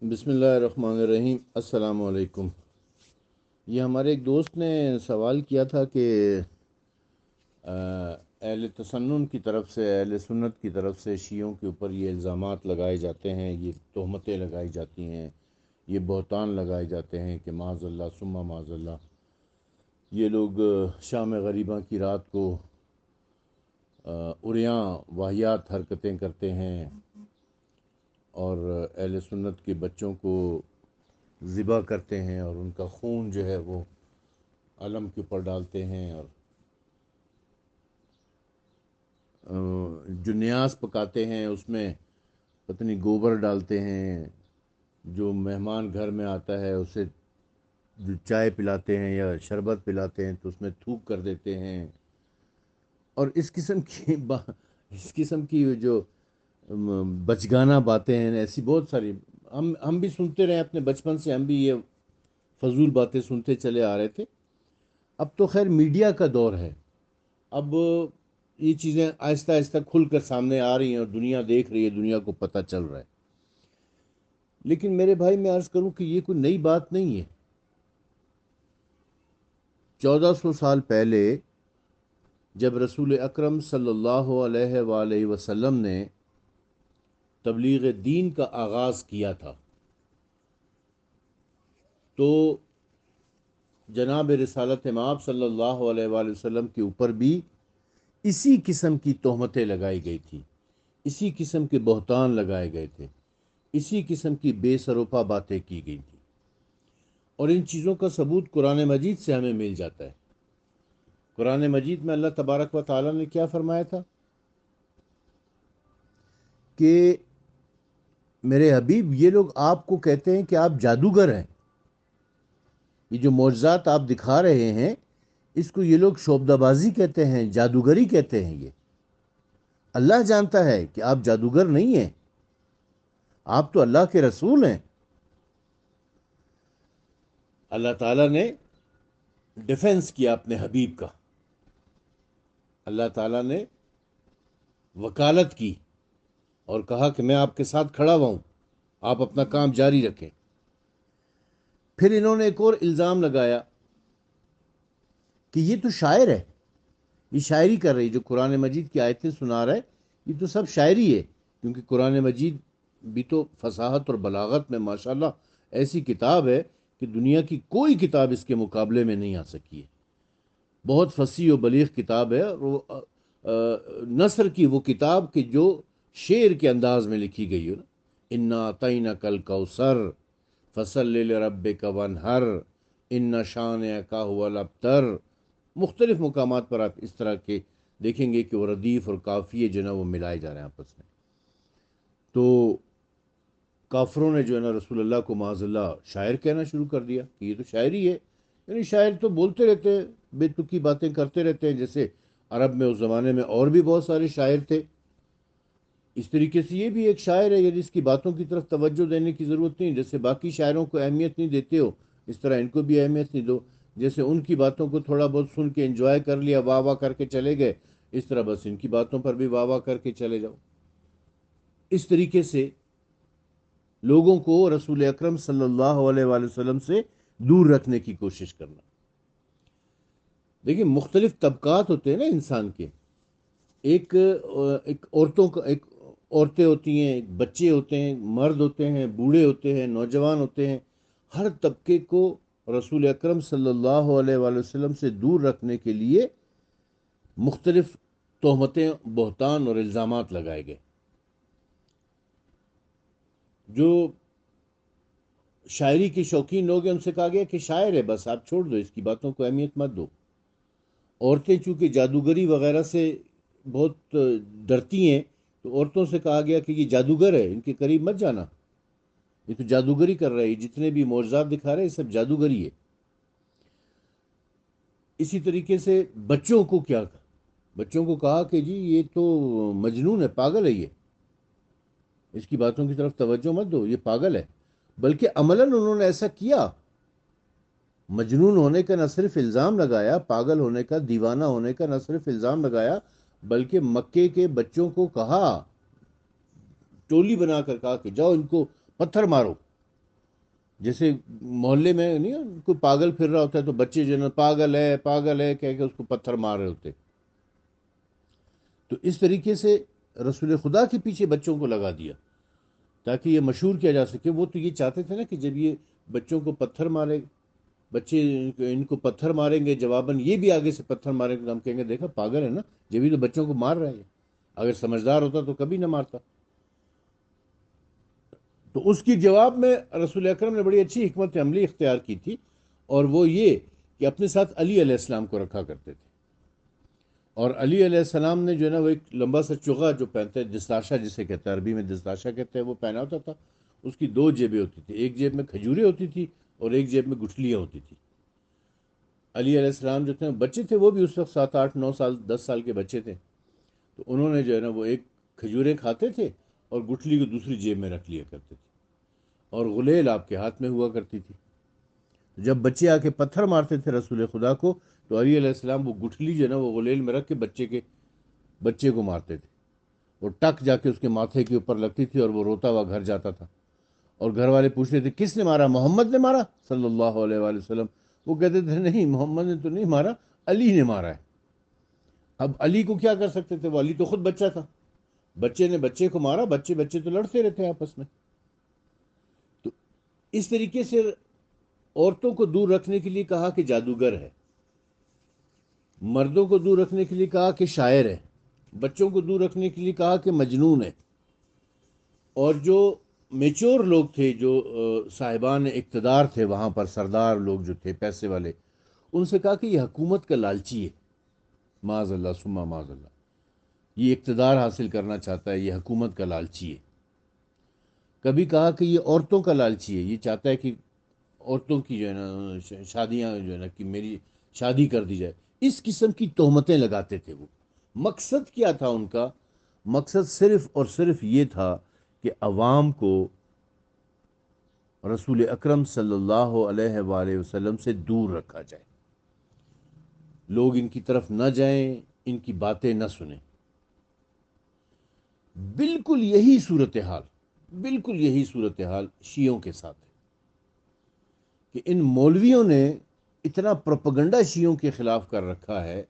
بسم اللہ الرحمن الرحیم۔ السلام علیکم۔ یہ ہمارے ایک دوست نے سوال کیا تھا کہ اہل تسنن کی طرف سے، اہل سنت کی طرف سے شیعوں کے اوپر یہ الزامات لگائے جاتے ہیں، یہ تہمتیں لگائی جاتی ہیں، یہ بہتان لگائے جاتے ہیں کہ معاذ اللہ ثم معاذ اللہ یہ لوگ شام غریباں کی رات کو عریاں واہیات حرکتیں کرتے ہیں اور اہل سنت کے بچوں کو ذبح کرتے ہیں اور ان کا خون جو ہے وہ علم کے اوپر ڈالتے ہیں، اور جو نیاز پکاتے ہیں اس میں پتہ نہیں گوبر ڈالتے ہیں، جو مہمان گھر میں آتا ہے اسے جو چائے پلاتے ہیں یا شربت پلاتے ہیں تو اس میں تھوک کر دیتے ہیں، اور اس قسم کی جو بچگانہ باتیں ہیں، ایسی بہت ساری ہم بھی سنتے رہے اپنے بچپن سے، ہم بھی یہ فضول باتیں سنتے چلے آ رہے تھے۔ اب تو خیر میڈیا کا دور ہے، اب یہ چیزیں آہستہ آہستہ کھل کر سامنے آ رہی ہیں اور دنیا دیکھ رہی ہے، دنیا کو پتہ چل رہا ہے۔ لیکن میرے بھائی میں عرض کروں کہ یہ کوئی نئی بات نہیں ہے۔ 1400 سال پہلے جب رسول اکرم صلی اللہ علیہ وآلہ وسلم نے تبلیغ دین کا آغاز کیا تھا تو جناب رسالت مآب صلی اللہ علیہ وآلہ وسلم کے اوپر بھی اسی قسم کی تہمتیں لگائی گئی تھی، اسی قسم کے بہتان لگائے گئے تھے، اسی قسم کی بے سروپا باتیں کی گئی تھی، اور ان چیزوں کا ثبوت قرآن مجید سے ہمیں مل جاتا ہے۔ قرآن مجید میں اللہ تبارک و تعالیٰ نے کیا فرمایا تھا کہ میرے حبیب یہ لوگ آپ کو کہتے ہیں کہ آپ جادوگر ہیں، یہ جو معجزات آپ دکھا رہے ہیں اس کو یہ لوگ شعبدہ بازی کہتے ہیں، جادوگری کہتے ہیں۔ یہ اللہ جانتا ہے کہ آپ جادوگر نہیں ہیں، آپ تو اللہ کے رسول ہیں۔ اللہ تعالیٰ نے ڈیفنس کیا اپنے حبیب کا، اللہ تعالیٰ نے وکالت کی اور کہا کہ میں آپ کے ساتھ کھڑا ہوا ہوں، آپ اپنا کام جاری رکھیں۔ پھر انہوں نے ایک اور الزام لگایا کہ یہ تو شاعر ہے، یہ شاعری کر رہی، جو قرآن مجید کی آیتیں سنا رہا ہے یہ تو سب شاعری ہے، کیونکہ قرآن مجید بھی تو فصاحت اور بلاغت میں ماشاءاللہ ایسی کتاب ہے کہ دنیا کی کوئی کتاب اس کے مقابلے میں نہیں آ سکی ہے۔ بہت فصیح و بلیغ کتاب ہے، اور وہ نثر کی وہ کتاب کہ جو شعر کے انداز میں لکھی گئی ہے نا، انا اعطیناک الکوثر فصلی لربک وانحر ان شانئک هو الابتر۔ مختلف مقامات پر آپ اس طرح کے دیکھیں گے کہ وہ ردیف اور قافیے جو ہے نا وہ ملائے جا رہے ہیں آپس میں۔ تو کافروں نے جو ہے نا رسول اللہ کو معاذ اللہ شاعر کہنا شروع کر دیا کہ یہ تو شاعری ہے، یعنی شاعر تو بولتے رہتے ہیں، بے تکی باتیں کرتے رہتے ہیں، جیسے عرب میں اس زمانے میں اور بھی بہت سارے شاعر تھے، اس طریقے سے یہ بھی ایک شاعر ہے، یعنی اس کی باتوں کی طرف توجہ دینے کی ضرورت نہیں، جیسے باقی شاعروں کو اہمیت نہیں دیتے ہو اس طرح ان کو بھی اہمیت نہیں دو، جیسے ان کی باتوں کو تھوڑا بہت سن کے انجوائے کر لیا، واہ واہ کر کے چلے گئے، اس طرح بس ان کی باتوں پر بھی واہ واہ کر کے چلے جاؤ۔ اس طریقے سے لوگوں کو رسول اکرم صلی اللہ علیہ وآلہ وسلم سے دور رکھنے کی کوشش کرنا۔ دیکھیں مختلف طبقات ہوتے ہیں نا انسان کے، ایک ایک عورتیں ہوتی ہیں، ایک بچے ہوتے ہیں، مرد ہوتے ہیں، بوڑھے ہوتے ہیں، نوجوان ہوتے ہیں، ہر طبقے کو رسول اکرم صلی اللہ علیہ وآلہ وسلم سے دور رکھنے کے لیے مختلف تہمتیں، بہتان اور الزامات لگائے گئے۔ جو شاعری کے شوقین لوگ ہیں ان سے کہا گیا کہ شاعر ہے، بس آپ چھوڑ دو، اس کی باتوں کو اہمیت مت دو۔ عورتیں چونکہ جادوگری وغیرہ سے بہت ڈرتی ہیں تو عورتوں سے کہا گیا کہ یہ جادوگر ہے، ان کے قریب مت جانا، یہ تو جادوگری کر رہے ہیں، جتنے بھی معجزات دکھا رہے ہیں سب جادوگری ہے۔ اسی طریقے سے بچوں کو کیا کہا؟ بچوں کو کہا کہ جی یہ تو مجنون ہے، پاگل ہے، یہ اس کی باتوں کی طرف توجہ مت دو، یہ پاگل ہے۔ بلکہ عملاً انہوں نے ایسا کیا، مجنون ہونے کا نہ صرف الزام لگایا، پاگل ہونے کا، دیوانہ ہونے کا نہ صرف الزام لگایا، بلکہ مکے کے بچوں کو کہا، ٹولی بنا کر کہا کہ جاؤ ان کو پتھر مارو، جیسے محلے میں نہیں کوئی پاگل پھر رہا ہوتا ہے تو بچے جو ہے نا پاگل ہے کہہ کے اس کو پتھر مار رہے ہوتے. تو اس طریقے سے رسول خدا کے پیچھے بچوں کو لگا دیا تاکہ یہ مشہور کیا جا سکے. وہ تو یہ چاہتے تھے نا کہ جب یہ بچوں کو پتھر مارے، بچے ان کو پتھر ماریں گے، جواباً یہ بھی آگے سے پتھر ماریں گے، تو ہم کہیں گے دیکھا پاگل ہے نا، جبھی تو بچوں کو مار رہے ہیں. اگر سمجھدار ہوتا تو کبھی نہ مارتا. تو اس کی جواب میں رسول اکرم نے بڑی اچھی حکمت عملی اختیار کی تھی، اور وہ یہ کہ اپنے ساتھ علی علیہ السلام کو رکھا کرتے تھے. اور علی علیہ السلام نے جو ہے نا وہ ایک لمبا سا چغا جو پہنتے ہیں، دستاشا جسے کہتے ہیں، عربی میں دستاشا کہتے ہیں، وہ پہنا ہوتا تھا. اس کی دو جیبیں ہوتی تھی، ایک جیب میں کھجوریں ہوتی تھی اور ایک جیب میں گٹھلیاں ہوتی تھی. علی علیہ السلام جو تھے بچے تھے، وہ بھی اس وقت 7 8 9 سال 10 سال کے بچے تھے. تو انہوں نے جو ہے نا وہ ایک کھجوریں کھاتے تھے اور گٹھلی کو دوسری جیب میں رکھ لیا کرتے تھے، اور غلیل آپ کے ہاتھ میں ہوا کرتی تھی. جب بچے آ کے پتھر مارتے تھے رسول خدا کو، تو علی علیہ السلام وہ گٹھلی جو ہے نا وہ غلیل میں رکھ کے بچے کو مارتے تھے. وہ ٹک جا کے اس کے ماتھے کے اوپر لگتی تھی اور وہ روتا ہوا گھر جاتا تھا. اور گھر والے پوچھتے تھے کس نے مارا؟ محمد نے مارا صلی اللہ علیہ وآلہ وسلم. وہ کہتے تھے نہیں، محمد نے تو نہیں مارا، علی نے مارا ہے. اب علی کو کیا کر سکتے تھے؟ وہ علی تو خود بچہ تھا. بچے نے بچے کو مارا، بچے تو لڑتے رہتے ہیں آپس میں. تو اس طریقے سے عورتوں کو دور رکھنے کے لیے کہا کہ جادوگر ہے، مردوں کو دور رکھنے کے لیے کہا کہ شاعر ہے، بچوں کو دور رکھنے کے لیے کہا کہ مجنون ہے. اور جو میچور لوگ تھے، جو صاحبان اقتدار تھے وہاں پر، سردار لوگ جو تھے پیسے والے، ان سے کہا کہ یہ حکومت کا لالچی ہے، معاذ اللہ ثم معاذ اللہ، یہ اقتدار حاصل کرنا چاہتا ہے، یہ حکومت کا لالچی ہے. کبھی کہا کہ یہ عورتوں کا لالچی ہے، یہ چاہتا ہے کہ عورتوں کی جو ہے نا شادیاں جو ہے نا کہ میری شادی کر دی جائے. اس قسم کی تہمتیں لگاتے تھے وہ. مقصد کیا تھا ان کا؟ مقصد صرف اور صرف یہ تھا کہ عوام کو رسول اکرم صلی اللہ علیہ وآلہ وسلم سے دور رکھا جائے، لوگ ان کی طرف نہ جائیں، ان کی باتیں نہ سنیں. بالکل یہی صورتحال شیعوں کے ساتھ ہے کہ ان مولویوں نے اتنا پروپیگنڈا شیعوں کے خلاف کر رکھا ہے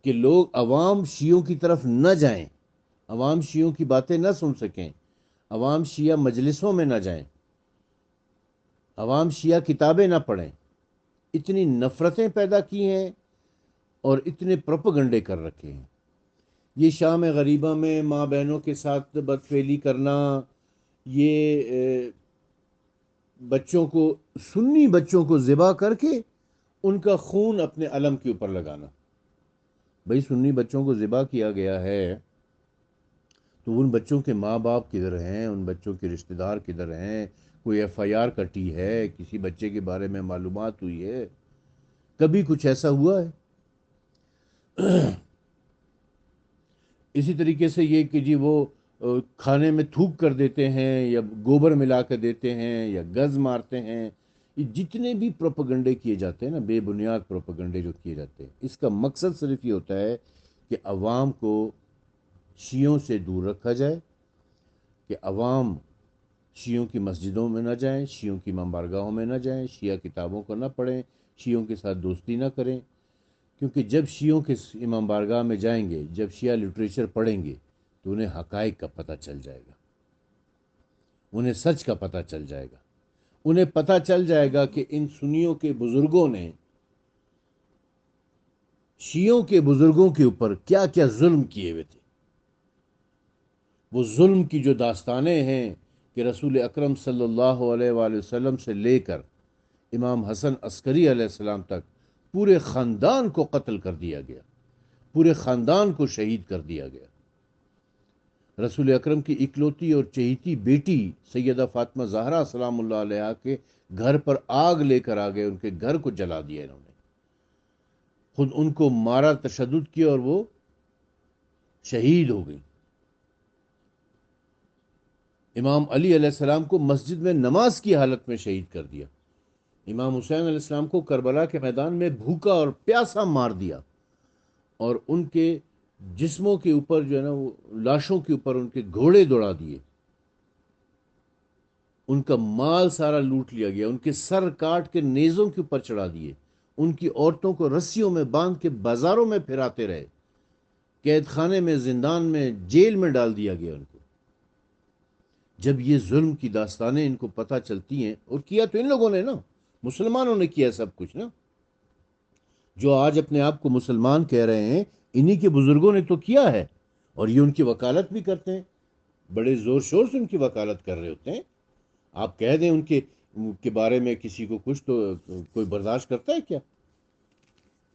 کہ لوگ عوام شیعوں کی طرف نہ جائیں، عوام شیعوں کی باتیں نہ سن سکیں، عوام شیعہ مجلسوں میں نہ جائیں، عوام شیعہ کتابیں نہ پڑھیں. اتنی نفرتیں پیدا کی ہیں اور اتنے پروپیگنڈے کر رکھے ہیں. یہ شام غریبہ میں ماں بہنوں کے ساتھ بدفعلی کرنا، یہ بچوں کو، سنی بچوں کو ذبح کر کے ان کا خون اپنے علم کے اوپر لگانا. بھئی سنی بچوں کو ذبح کیا گیا ہے تو ان بچوں کے ماں باپ کدھر ہیں؟ ان بچوں کے رشتہ دار کدھر ہیں؟ کوئی ایف آئی آر کٹی ہے؟ کسی بچے کے بارے میں معلومات ہوئی ہے؟ کبھی کچھ ایسا ہوا ہے؟ اسی طریقے سے یہ کہ جی وہ کھانے میں تھوک کر دیتے ہیں یا گوبر ملا کر دیتے ہیں یا گز مارتے ہیں. یہ جتنے بھی پروپیگنڈے کیے جاتے ہیں نا، بے بنیاد پروپیگنڈے جو کیے جاتے ہیں، اس کا مقصد صرف یہ ہوتا ہے کہ عوام کو شیعوں سے دور رکھا جائے، کہ عوام شیعوں کی مسجدوں میں نہ جائیں، شیعوں کی ممبارگاہوں میں نہ جائیں، شیعہ کتابوں کو نہ پڑھیں، شیعوں کے ساتھ دوستی نہ کریں. کیونکہ جب شیعوں کے امام بارگاہ میں جائیں گے، جب شیعہ لٹریچر پڑھیں گے تو انہیں حقائق کا پتہ چل جائے گا، انہیں سچ کا پتہ چل جائے گا. انہیں پتہ چل جائے گا کہ ان سنیوں کے بزرگوں نے شیعوں کے بزرگوں کے اوپر کیا کیا ظلم کیے ہوئے تھے. وہ ظلم کی جو داستانیں ہیں کہ رسول اکرم صلی اللہ علیہ وآلہ وسلم سے لے کر امام حسن عسکری علیہ السلام تک پورے خاندان کو قتل کر دیا گیا، پورے خاندان کو شہید کر دیا گیا. رسول اکرم کی اکلوتی اور چہیتی بیٹی سیدہ فاطمہ زہرا سلام اللہ علیہا کے گھر پر آگ لے کر آ گئے، ان کے گھر کو جلا دیا انہوں نے، خود ان کو مارا، تشدد کیا اور وہ شہید ہو گئی. امام علی علیہ السلام کو مسجد میں نماز کی حالت میں شہید کر دیا. امام حسین علیہ السلام کو کربلا کے میدان میں بھوکا اور پیاسا مار دیا، اور ان کے جسموں کے اوپر جو ہے نا وہ لاشوں کے اوپر ان کے گھوڑے دوڑا دیے. ان کا مال سارا لوٹ لیا گیا، ان کے سر کاٹ کے نیزوں کے اوپر چڑھا دیے، ان کی عورتوں کو رسیوں میں باندھ کے بازاروں میں پھراتے رہے، قید خانے میں، زندان میں، جیل میں ڈال دیا گیا ان کو۔ جب یہ ظلم کی داستانیں ان کو پتہ چلتی ہیں، اور کیا تو ان لوگوں نے نا، مسلمانوں نے کیا سب کچھ نا، جو آج اپنے آپ کو مسلمان کہہ رہے ہیں، انہی کے بزرگوں نے تو کیا ہے، اور یہ ان کی وکالت بھی کرتے ہیں، بڑے زور شور سے ان کی وکالت کر رہے ہوتے ہیں۔ آپ کہہ دیں ان کے بارے میں کسی کو کچھ، تو کوئی برداشت کرتا ہے کیا؟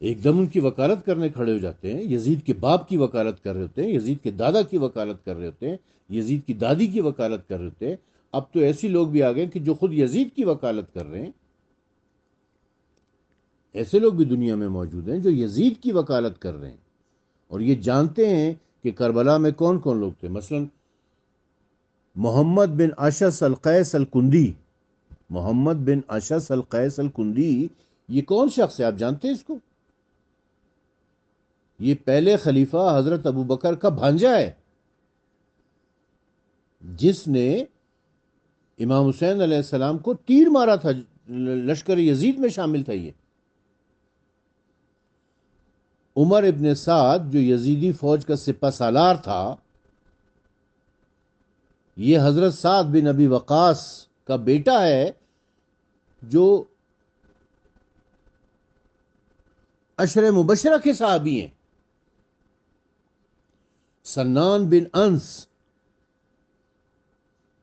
ایک دم ان کی وکالت کرنے کھڑے ہو جاتے ہیں، یزید کے باپ کی وکالت کر رہے ہوتے ہیں، یزید کے دادا کی وکالت کر رہے ہوتے ہیں، یزید کی دادی کی وکالت کر رہے ہوتے ہیں۔ اب تو ایسی لوگ بھی آ گئے کہ جو خود یزید کی وکالت کر رہے ہیں، ایسے لوگ بھی دنیا میں موجود ہیں جو یزید کی وکالت کر رہے ہیں، اور یہ جانتے ہیں کہ کربلا میں کون کون لوگ تھے۔ مثلا محمد بن اشعث القیس الکندی، محمد بن اشعث القیس الکندی، یہ کون شخص ہے؟ آپ جانتے ہیں اس کو؟ یہ پہلے خلیفہ حضرت ابو بکر کا بھانجا ہے، جس نے امام حسین علیہ السلام کو تیر مارا تھا، لشکر یزید میں شامل تھا یہ۔ عمر ابن سعد جو یزیدی فوج کا سپہ سالار تھا، یہ حضرت سعد بن ابی وقاص کا بیٹا ہے، جو عشر مبشرہ کے صحابی ہیں۔ سنان بن انس،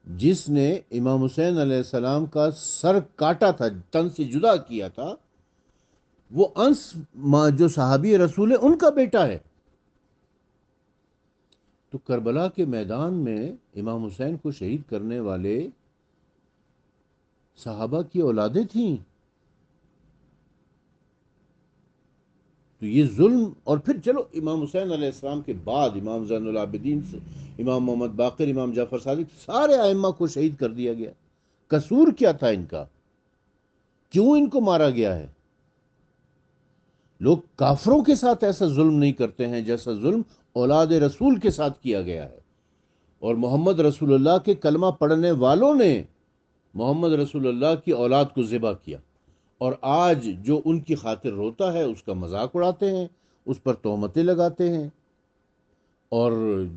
جس نے امام حسین علیہ السلام کا سر کاٹا تھا، تن سے جدا کیا تھا، وہ انس جو صحابی رسول ہے، ان کا بیٹا ہے۔ تو کربلا کے میدان میں امام حسین کو شہید کرنے والے صحابہ کی اولادیں تھیں۔ تو یہ ظلم، اور پھر چلو امام حسین علیہ السلام کے بعد امام زین العابدین سے امام محمد باقر، امام جعفر صادق، سارے ائمہ کو شہید کر دیا گیا۔ قصور کیا تھا ان کا؟ کیوں ان کو مارا گیا ہے؟ لوگ کافروں کے ساتھ ایسا ظلم نہیں کرتے ہیں جیسا ظلم اولاد رسول کے ساتھ کیا گیا ہے، اور محمد رسول اللہ کے کلمہ پڑھنے والوں نے محمد رسول اللہ کی اولاد کو ذبح کیا، اور آج جو ان کی خاطر روتا ہے اس کا مذاق اڑاتے ہیں، اس پر تہمتیں لگاتے ہیں، اور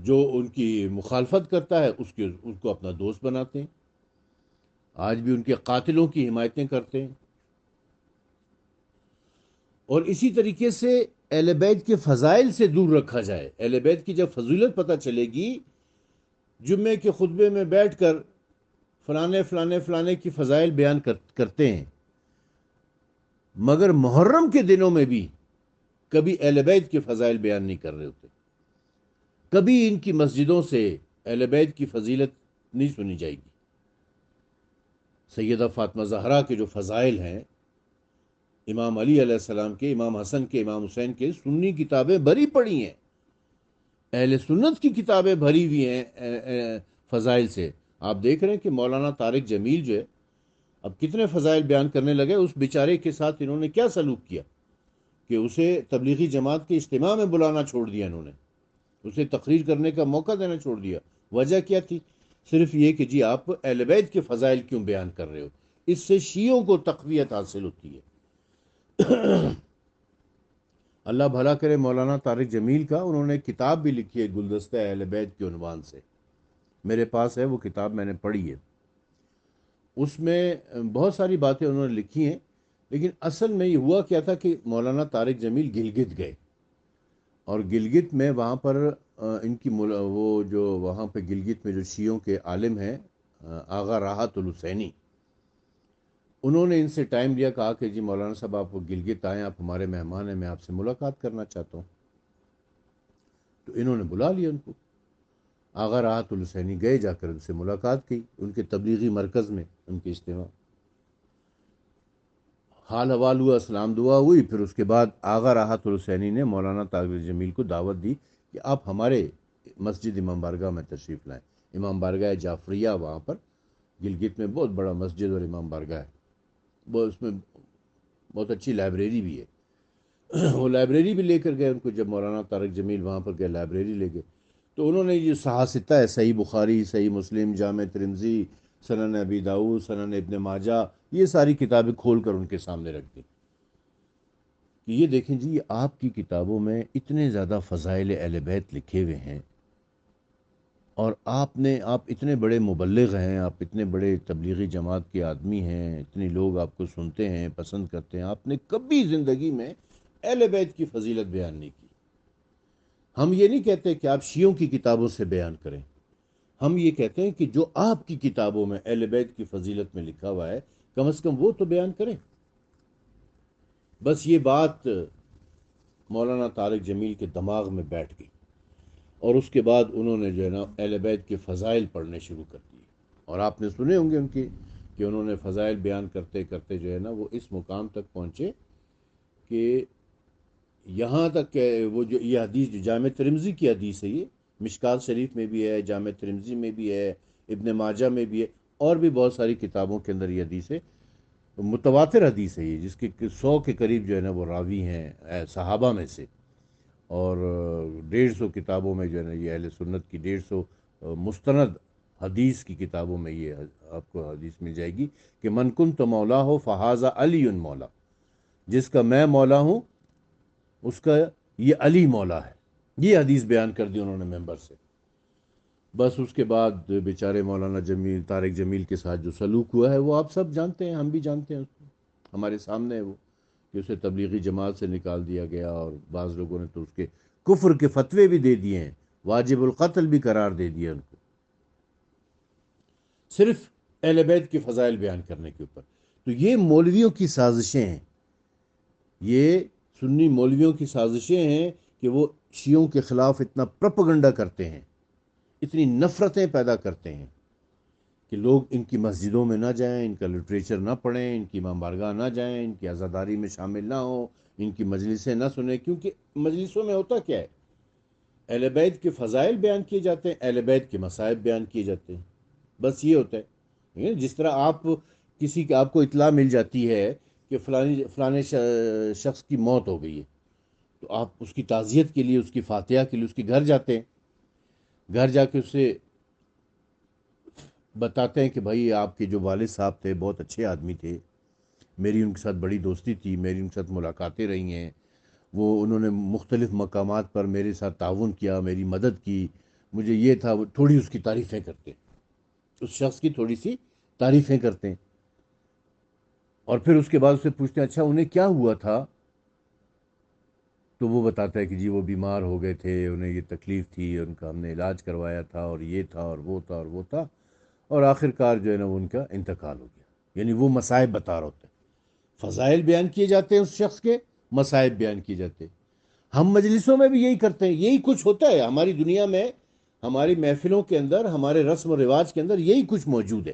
جو ان کی مخالفت کرتا ہے اس کو اپنا دوست بناتے ہیں، آج بھی ان کے قاتلوں کی حمایتیں کرتے ہیں۔ اور اسی طریقے سے اہل بیت کے فضائل سے دور رکھا جائے۔ اہل بیت کی جب فضیلت پتہ چلے گی، جمعے کے خطبے میں بیٹھ کر فلانے فلانے فلانے کی فضائل بیان کرتے ہیں، مگر محرم کے دنوں میں بھی کبھی اہل بیت کے فضائل بیان نہیں کر رہے ہوتے، کبھی ان کی مسجدوں سے اہل بیت کی فضیلت نہیں سنی جائے گی۔ سیدہ فاطمہ زہرا کے جو فضائل ہیں، امام علی علیہ السلام کے، امام حسن کے، امام حسین کے، سنی کتابیں بھری پڑی ہیں، اہل سنت کی کتابیں بھری ہوئی ہیں فضائل سے۔ آپ دیکھ رہے ہیں کہ مولانا طارق جمیل جو ہے، اب کتنے فضائل بیان کرنے لگے۔ اس بیچارے کے ساتھ انہوں نے کیا سلوک کیا کہ اسے تبلیغی جماعت کے اجتماع میں بلانا چھوڑ دیا، انہوں نے اسے تقریر کرنے کا موقع دینا چھوڑ دیا۔ وجہ کیا تھی؟ صرف یہ کہ جی آپ اہل بیت کے فضائل کیوں بیان کر رہے ہو؟ اس سے شیعوں کو تقویت حاصل ہوتی ہے۔ اللہ بھلا کرے مولانا طارق جمیل کا، انہوں نے کتاب بھی لکھی ہے گلدستہ اہل بیت کے عنوان سے، میرے پاس ہے وہ کتاب، میں نے پڑھی ہے۔ اس میں بہت ساری باتیں انہوں نے لکھی ہیں، لیکن اصل میں یہ ہوا کیا تھا کہ مولانا طارق جمیل گلگت گئے، اور گلگت میں وہاں پر ان کی وہ جو وہاں پہ گلگت میں جو شیعوں کے عالم ہیں، آغا راحت الحسینی، انہوں نے ان سے ٹائم لیا، کہا کہ جی مولانا صاحب آپ گلگت آئیں، آپ ہمارے مہمان ہیں، میں آپ سے ملاقات کرنا چاہتا ہوں۔ تو انہوں نے بلا لیا ان کو، آغا راحت الحسینی گئے، جا کر ان سے ملاقات کی ان کے تبلیغی مرکز میں، ان کے اجتماع، حال حوال ہوا، اسلام دعا ہوئی۔ پھر اس کے بعد آغا راحت الحسینی نے مولانا طارق جمیل کو دعوت دی کہ آپ ہمارے مسجد امام بارگاہ میں تشریف لائیں۔ امام بارگاہ جعفریہ وہاں پر گلگت میں بہت بڑا مسجد اور امام بارگاہ ہے، اس میں بہت اچھی لائبریری بھی ہے۔ وہ لائبریری بھی لے کر گئے ان کو، جب مولانا طارق جمیل وہاں پر گئے لائبریری لے گئے، تو انہوں نے یہ صحاح ستہ ہے، صحیح بخاری، صحیح مسلم، جامع ترمذی، سنن ابی داؤد، سنن ابن ماجہ، یہ ساری کتابیں کھول کر ان کے سامنے رکھ دیں کہ یہ دیکھیں جی، یہ آپ کی کتابوں میں اتنے زیادہ فضائل اہل بیت لکھے ہوئے ہیں، اور آپ اتنے بڑے مبلغ ہیں، آپ اتنے بڑے تبلیغی جماعت کے آدمی ہیں، اتنے لوگ آپ کو سنتے ہیں، پسند کرتے ہیں، آپ نے کبھی زندگی میں اہل بیت کی فضیلت بیان نہیں کی۔ ہم یہ نہیں کہتے کہ آپ شیعوں کی کتابوں سے بیان کریں، ہم یہ کہتے ہیں کہ جو آپ کی کتابوں میں اہل بیت کی فضیلت میں لکھا ہوا ہے، کم از کم وہ تو بیان کریں۔ بس یہ بات مولانا طارق جمیل کے دماغ میں بیٹھ گئی، اور اس کے بعد انہوں نے جو ہے نا اہل بیت کے فضائل پڑھنے شروع کر دیے، اور آپ نے سنے ہوں گے ان کی کہ انہوں نے فضائل بیان کرتے کرتے جو ہے نا وہ اس مقام تک پہنچے کہ یہاں تک کہ وہ جو یہ حدیث جو جامع ترمذی کی حدیث ہے، یہ مشکات شریف میں بھی ہے، جامع ترمذی میں بھی ہے، ابن ماجہ میں بھی ہے، اور بھی بہت ساری کتابوں کے اندر یہ حدیث ہے، متواتر حدیث ہے یہ، جس کے 100 کے قریب جو ہے نا وہ راوی ہیں صحابہ میں سے، اور 150 کتابوں میں جو ہے نا یہ اہل سنت کی 150 مستند حدیث کی کتابوں میں یہ آپ کو حدیث مل جائے گی کہ من کنت مولا ہو فہذا علی مولا، جس کا میں مولا ہوں اس کا یہ علی مولا ہے۔ یہ حدیث بیان کر دی انہوں نے ممبر سے۔ بس اس کے بعد بیچارے مولانا جمیل طارق جمیل کے ساتھ جو سلوک ہوا ہے وہ آپ سب جانتے ہیں، ہم بھی جانتے ہیں، اس کو ہمارے سامنے ہے وہ، کہ اسے تبلیغی جماعت سے نکال دیا گیا، اور بعض لوگوں نے تو اس کے کفر کے فتوے بھی دے دیے ہیں، واجب القتل بھی قرار دے دیا ان کو، صرف اہل بیت کے فضائل بیان کرنے کے اوپر۔ تو یہ مولویوں کی سازشیں ہیں، یہ سنی مولویوں کی سازشیں ہیں کہ وہ شیعوں کے خلاف اتنا پروپیگنڈا کرتے ہیں، اتنی نفرتیں پیدا کرتے ہیں کہ لوگ ان کی مسجدوں میں نہ جائیں، ان کا لٹریچر نہ پڑھیں، ان کی امام بارگاہ نہ جائیں، ان کی عزاداری میں شامل نہ ہوں، ان کی مجلسیں نہ سنیں، کیونکہ مجلسوں میں ہوتا کیا ہے، اہل بیت کے فضائل بیان کیے جاتے ہیں، اہل بیت کے مصائب بیان کیے جاتے ہیں، بس یہ ہوتا ہے۔ جس طرح آپ کو اطلاع مل جاتی ہے کہ فلانے شخص کی موت ہو گئی ہے، تو آپ اس کی تعزیت کے لیے، اس کی فاتحہ کے لیے اس کے گھر جاتے ہیں، گھر جا کے اسے بتاتے ہیں کہ بھائی آپ کے جو والد صاحب تھے بہت اچھے آدمی تھے، میری ان کے ساتھ بڑی دوستی تھی، میری ان کے ساتھ ملاقاتیں رہی ہیں، انہوں نے مختلف مقامات پر میرے ساتھ تعاون کیا، میری مدد کی، مجھے یہ تھا، وہ تھوڑی اس کی تعریفیں کرتے ہیں، اس شخص کی تھوڑی سی تعریفیں کرتے ہیں، اور پھر اس کے بعد اسے پوچھتے ہیں اچھا انہیں کیا ہوا تھا، تو وہ بتاتا ہے کہ جی وہ بیمار ہو گئے تھے، انہیں یہ تکلیف تھی، ان کا ہم نے علاج کروایا تھا، اور یہ تھا اور وہ تھا اور وہ تھا، اور آخر کار جو ہے نا ان کا انتقال ہو گیا۔ یعنی وہ مصائب بتا رہا ہوتا ہے، فضائل بیان کیے جاتے ہیں اس شخص کے، مصائب بیان کیے جاتے ہیں۔ ہم مجلسوں میں بھی یہی کرتے ہیں، یہی کچھ ہوتا ہے ہماری دنیا میں، ہماری محفلوں کے اندر، ہمارے رسم و رواج کے اندر یہی کچھ موجود ہے،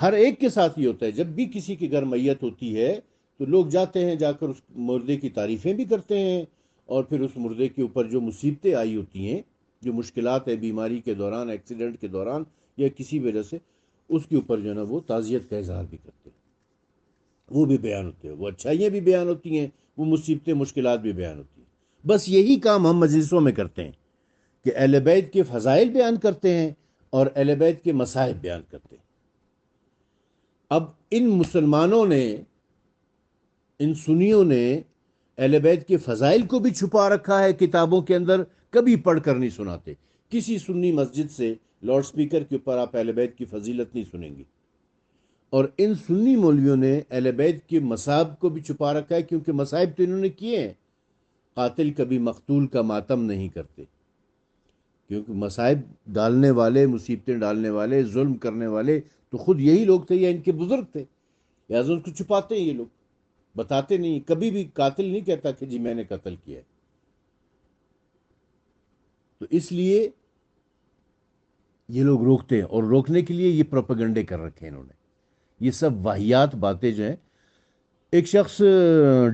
ہر ایک کے ساتھ یہ ہوتا ہے۔ جب بھی کسی کے گھر میت ہوتی ہے تو لوگ جاتے ہیں، جا کر اس مردے کی تعریفیں بھی کرتے ہیں، اور پھر اس مردے کے اوپر جو مصیبتیں آئی ہوتی ہیں، جو مشکلات ہے بیماری کے دوران، ایکسیڈنٹ کے دوران، یا کسی وجہ سے، اس کے اوپر جو ہے نا وہ تعزیت کا اظہار بھی کرتے ہیں، وہ بھی بیان ہوتے ہیں، وہ اچھائیاں بھی بیان ہوتی ہیں، وہ مصیبتیں مشکلات بھی بیان ہوتی ہیں۔ بس یہی کام ہم مجلسوں میں کرتے ہیں کہ اہل بیت کے فضائل بیان کرتے ہیں اور اہل بیت کے مصائب بیان کرتے ہیں۔ اب ان مسلمانوں نے، ان سنیوں نے اہل بیت کے فضائل کو بھی چھپا رکھا ہے کتابوں کے اندر، کبھی پڑھ کر نہیں سناتے۔ کسی سنی مسجد سے لاؤڈ سپیکر کے اوپر آپ اہل بیت کی فضیلت نہیں سنیں گے۔ اور ان سنی مولویوں نے اہل بیت کے مصائب کو بھی چھپا رکھا ہے، کیونکہ مصائب تو انہوں نے کیے ہیں۔ قاتل کبھی مقتول کا ماتم نہیں کرتے، کیونکہ مصائب ڈالنے والے، مصیبتیں ڈالنے والے، ظلم کرنے والے تو خود یہی لوگ تھے یا ان کے بزرگ تھے، لہٰذا اس کو چھپاتے ہیں، یہ لوگ بتاتے نہیں۔ کبھی بھی قاتل نہیں کہتا کہ جی میں نے قتل کیا ہے۔ تو اس لیے یہ لوگ روکتے ہیں، اور روکنے کے لیے یہ پروپیگنڈے کر رکھے ہیں انہوں نے، یہ سب واہیات باتیں جو ہیں۔ ایک شخص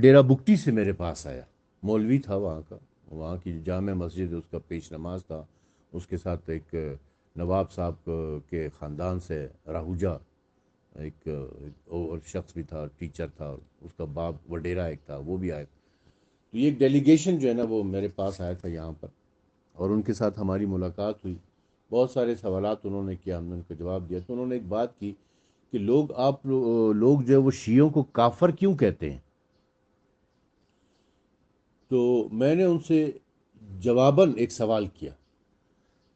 ڈیرہ بگٹی سے میرے پاس آیا، مولوی تھا وہاں کا، وہاں کی جامع مسجد اس کا پیش نماز تھا، اس کے ساتھ ایک نواب صاحب کے خاندان سے راہوجہ ایک اور شخص بھی تھا، ٹیچر تھا، اس کا باپ وڈیرا ایک تھا، وہ بھی آئے۔ تو یہ ایک ڈیلیگیشن جو ہے نا وہ میرے پاس آیا تھا یہاں پر، اور ان کے ساتھ ہماری ملاقات ہوئی، بہت سارے سوالات انہوں نے کیا، ہم نے ان کا جواب دیا، تو انہوں نے ایک بات کی کہ لوگ جو ہے وہ شیعوں کو کافر کیوں کہتے ہیں؟ تو میں نے ان سے جواباً ایک سوال کیا،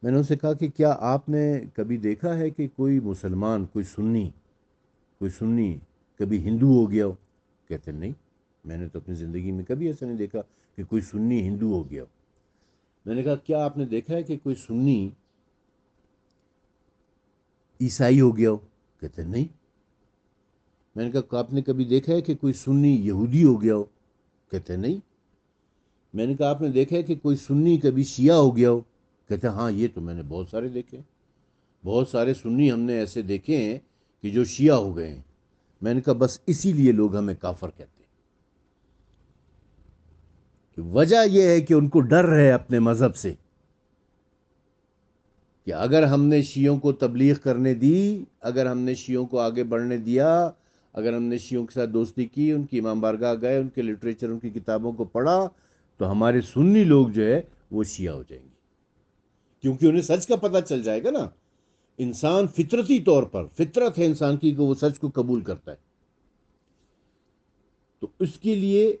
میں نے ان سے کہا کہ کیا آپ نے کبھی دیکھا ہے کہ کوئی مسلمان، کوئی سنی کبھی ہندو ہو گیا ہو؟ کہتے نہیں، میں نے تو اپنی زندگی میں کبھی ایسا نہیں دیکھا کہ کوئی سنی ہندو ہو گیا ہو۔ میں نے کہا کیا آپ نے دیکھا ہے کہ کوئی سنی عیسائی ہو گیا ہو؟ کہتے نہیں۔ میں نے کہا آپ نے کبھی دیکھا ہے کہ کوئی سنی یہودی ہو گیا ہو؟ کہتے نہیں۔ میں نے کہا آپ نے دیکھا ہے کہ کوئی سنی کبھی شیعہ ہو گیا ہو؟ کہتے ہاں یہ تو میں نے بہت سارے دیکھے، بہت سارے سنی ہم نے ایسے دیکھے ہیں کہ جو شیعہ ہو گئے ہیں۔ میں نے کہا بس اسی لیے لوگ ہمیں کافر کہتے ہیں، کہ وجہ یہ ہے کہ ان کو ڈر ہے اپنے مذہب سے، کہ اگر ہم نے شیعوں کو تبلیغ کرنے دی، اگر ہم نے شیعوں کو آگے بڑھنے دیا، اگر ہم نے شیعوں کے ساتھ دوستی کی، ان کی امام بارگاہ گئے، ان کے لٹریچر، ان کی کتابوں کو پڑھا، تو ہمارے سنی لوگ جو ہے وہ شیعہ ہو جائیں گے، کیونکہ انہیں سچ کا پتہ چل جائے گا نا۔ انسان فطرتی طور پر، فطرت ہے انسان کی کہ وہ سچ کو قبول کرتا ہے، تو اس کے لیے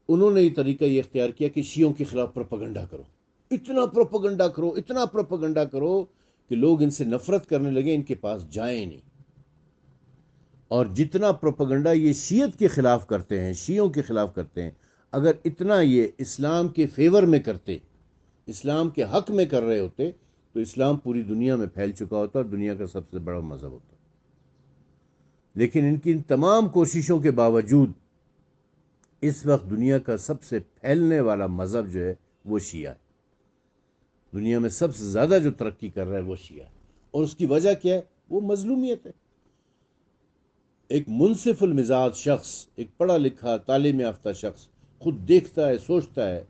انہوں نے یہ طریقہ یہ اختیار کیا کہ شیعوں کے خلاف پروپیگنڈا کرو، اتنا پروپیگنڈا کرو، اتنا پروپیگنڈا کرو کہ لوگ ان سے نفرت کرنے لگے، ان کے پاس جائیں نہیں۔ اور جتنا پروپیگنڈا یہ شیعت کے خلاف کرتے ہیں، شیعوں کے خلاف کرتے ہیں، اگر اتنا یہ اسلام کے فیور میں کرتے، اسلام کے حق میں کر رہے ہوتے، تو اسلام پوری دنیا میں پھیل چکا ہوتا اور دنیا کا سب سے بڑا مذہب ہوتا۔ لیکن ان کی ان تمام کوششوں کے باوجود اس وقت دنیا کا سب سے پھیلنے والا مذہب جو ہے وہ شیعہ ہے۔ دنیا میں سب سے زیادہ جو ترقی کر رہا ہے وہ شیعہ ہے، اور اس کی وجہ کیا ہے؟ وہ مظلومیت ہے۔ ایک منصف المزاج شخص، ایک پڑھا لکھا تعلیم یافتہ شخص خود دیکھتا ہے، سوچتا ہے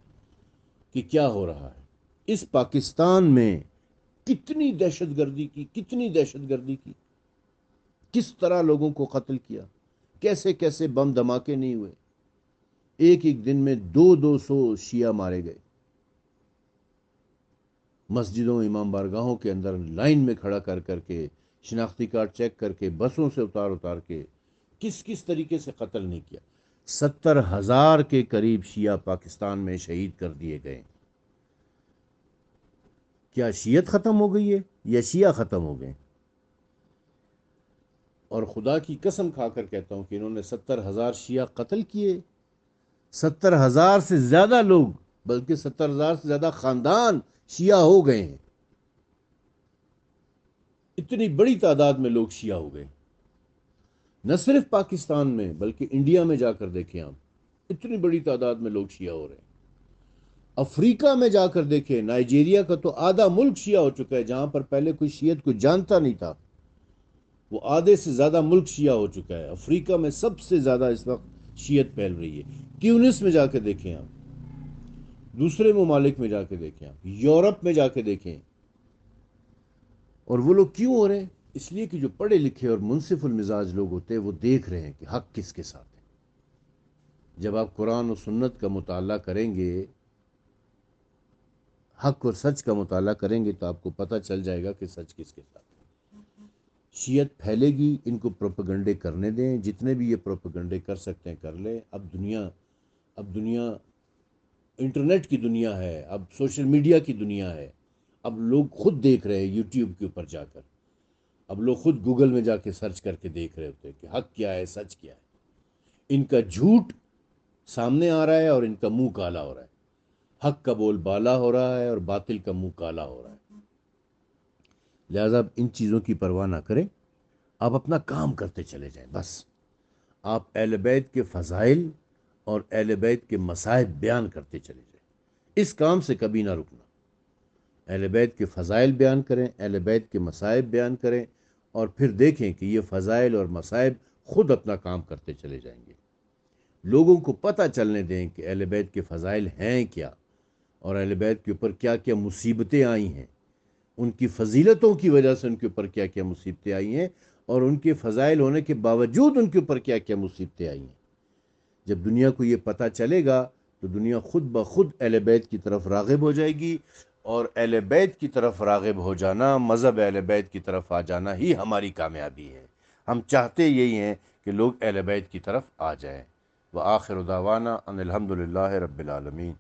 کہ کیا ہو رہا ہے اس پاکستان میں، کتنی دہشت گردی کی، کتنی دہشت گردی کی، کس طرح لوگوں کو قتل کیا، کیسے کیسے بم دھماکے نہیں ہوئے، ایک ایک دن میں 200 شیعہ مارے گئے، مسجدوں، امام بارگاہوں کے اندر لائن میں کھڑا کر کر کے، شناختی کارڈ چیک کر کے، بسوں سے اتار کے، کس کس طریقے سے قتل نہیں کیا۔ 70,000 کے قریب شیعہ پاکستان میں شہید کر دیے گئے۔ کیا شیعت ختم ہو گئی ہے یا شیعہ ختم ہو گئے؟ اور خدا کی قسم کھا کر کہتا ہوں کہ انہوں نے 70,000 شیعہ قتل کیے، 70,000 سے زیادہ لوگ، بلکہ 70,000 سے زیادہ خاندان شیعہ ہو گئے ہیں۔ اتنی بڑی تعداد میں لوگ شیعہ ہو گئے، نہ صرف پاکستان میں بلکہ انڈیا میں جا کر دیکھیں آپ، اتنی بڑی تعداد میں لوگ شیعہ ہو رہے ہیں۔ افریقہ میں جا کر دیکھیں، نائجیریا کا تو آدھا ملک شیعہ ہو چکا ہے، جہاں پر پہلے کوئی شیعت کو جانتا نہیں تھا، وہ آدھے سے زیادہ ملک شیعہ ہو چکا ہے۔ افریقہ میں سب سے زیادہ اس وقت شیعت پھیل رہی ہے۔ تیونس میں جا کے دیکھیں آپ، دوسرے ممالک میں جا کے دیکھیں آپ، یورپ میں جا کے دیکھیں۔ اور وہ لوگ کیوں ہو رہے ہیں؟ اس لیے کہ جو پڑھے لکھے اور منصف المزاج لوگ ہوتے ہیں وہ دیکھ رہے ہیں کہ حق کس کے ساتھ ہے۔ جب آپ قرآن و سنت کا مطالعہ کریں گے، حق اور سچ کا مطالعہ کریں گے، تو آپ کو پتہ چل جائے گا کہ سچ کس کے ساتھ ہے۔ شیعت پھیلے گی، ان کو پروپیگنڈے کرنے دیں، جتنے بھی یہ پروپیگنڈے کر سکتے ہیں کر لیں۔ اب دنیا انٹرنیٹ کی دنیا ہے، اب سوشل میڈیا کی دنیا ہے، اب لوگ خود دیکھ رہے ہیں یوٹیوب کے اوپر جا کر، اب لوگ خود گوگل میں جا کے سرچ کر کے دیکھ رہے ہوتے ہیں کہ حق کیا ہے، سچ کیا ہے۔ ان کا جھوٹ سامنے آ رہا ہے اور ان کا منہ کالا ہو رہا ہے، حق کا بول بالا ہو رہا ہے اور باطل کا منہ کالا ہو رہا ہے۔ لہذا آپ ان چیزوں کی پرواہ نہ کریں، آپ اپنا کام کرتے چلے جائیں۔ بس آپ اہل بیت کے فضائل اور اہل بیت کے مصائب بیان کرتے چلے جائیں، اس کام سے کبھی نہ رکنا۔ اہل بیت کے فضائل بیان کریں، اہل بیت کے مصائب بیان کریں، اور پھر دیکھیں کہ یہ فضائل اور مصائب خود اپنا کام کرتے چلے جائیں گے۔ لوگوں کو پتہ چلنے دیں کہ اہل بیت کے فضائل ہیں کیا، اور اہل بیت کے اوپر کیا کیا مصیبتیں آئی ہیں، ان کی فضیلتوں کی وجہ سے ان کے اوپر کیا کیا مصیبتیں آئی ہیں، اور ان کے فضائل ہونے کے باوجود ان کے اوپر کیا کیا مصیبتیں آئی ہیں۔ جب دنیا کو یہ پتہ چلے گا تو دنیا خود بخود اہل بیت کی طرف راغب ہو جائے گی، اور اہل بیت کی طرف راغب ہو جانا، مذہب اہل بیت کی طرف آ جانا ہی ہماری کامیابی ہے۔ ہم چاہتے یہی ہیں کہ لوگ اہل بیت کی طرف آ جائیں۔ وآخر دعوانا ان الحمد للہ رب العالمین۔